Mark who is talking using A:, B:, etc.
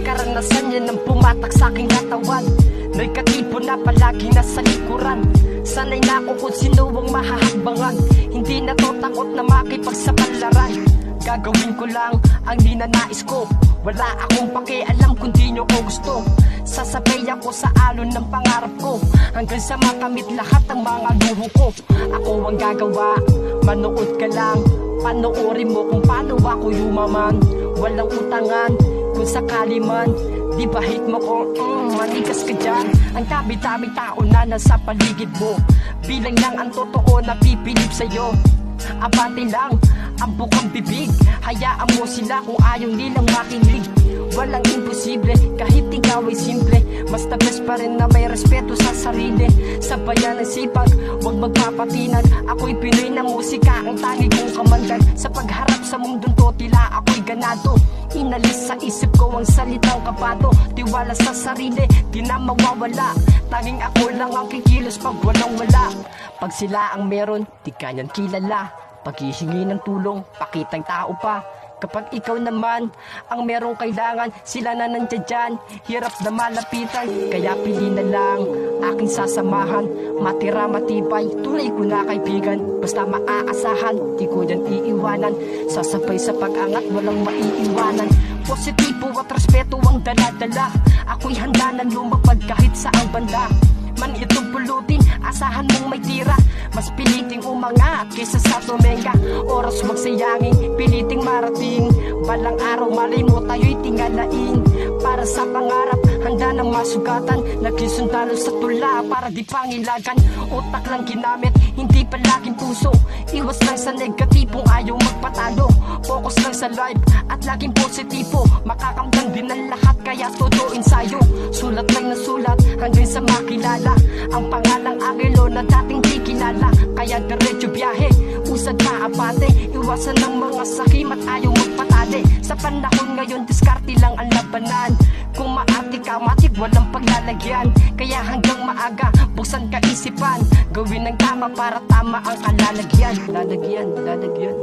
A: Karanasan yan ang pumatak sa aking katawan. Negatibo na palagi nasa likuran. Sanay na ako kung sino ang mahahakbangan. Hindi na to takot na makipagsapalaran. Gagawin ko lang ang ninanais ko. Wala akong pakialam kung di nyo ko gusto. Sasabay ako sa alon ng pangarap ko, hanggang sa makamit lahat ang mga luho ko. Ako ang gagawa, manood ka lang. Panoorin mo kung paano ako yumaman. Walang utangan kung sakali man. Di ba hate mo ko, manigas ka dyan. Ang tabi-tabing tao na nasa paligid mo, bilang lang ang totoo na pipilip sa'yo. Abante lang ang bukang bibig, hayaan mo sila kung ayaw nilang makinig. Walang imposible kahit ikaw ay simple. Mas the best pa rin na may respeto sa sarili. Sabayan ng sipag, huwag magpapatinag. Ako'y Pinoy na musika, ang tangi kong kamandag. Sa pagharap sa mundong to, tila ako'y ganado. Inalis sa isip ko ang salitang kabato. Tiwala sa sarili, di na mawawala. Tanging ako lang ang kikilos pag walang wala. Pag sila ang meron, di kanyan kilala. Paghihingi ng tulong, pakitang tao pa. Kapag ikaw naman ang merong kailangan, sila na nandiyan dyan, hirap na malapitan. Kaya pili na lang aking sasamahan, matira matibay, tunay ko na kaibigan. Basta maaasahan, di ko yan iiwanan. Sasabay sa pag-angat, walang maiiwanan. Positibo at respeto ang dala-dala. Ako'y handa na lumapag kahit saang banda. Man itong pulutin, asahan mong may tira. Mas piliting umangat kaysa sa tumenga. Oras wag sayangin, piliting marating. Balang araw malay mo tayo'y tingalain. Para sa pangarap, handa ng masugatan. Naging sundalo sa tula para di pangilagan. Utak lang ginamit, hindi palaging puso. Iwas lang sa negatibong ayaw magpatalo. Focus lang sa life at laging positibo. Makakamtan din ang lahat kaya todo ensayo. Sulat lang na sulat hanggang sa makilala ang pangalang Angelo na dating di kilala. Kaya diretso biyahe, usad na abate. Iwasan ng mga sakim at ayaw magpatali. Sa panahon ngayon, diskarte lang ang labanan. Kung maarte ka, matik walang paglalagyan. Kaya hanggang maaga, buksan ka isipan. Gawin ng tama para tama ang kalalagyan. Lalagyan.
B: Lalagyan.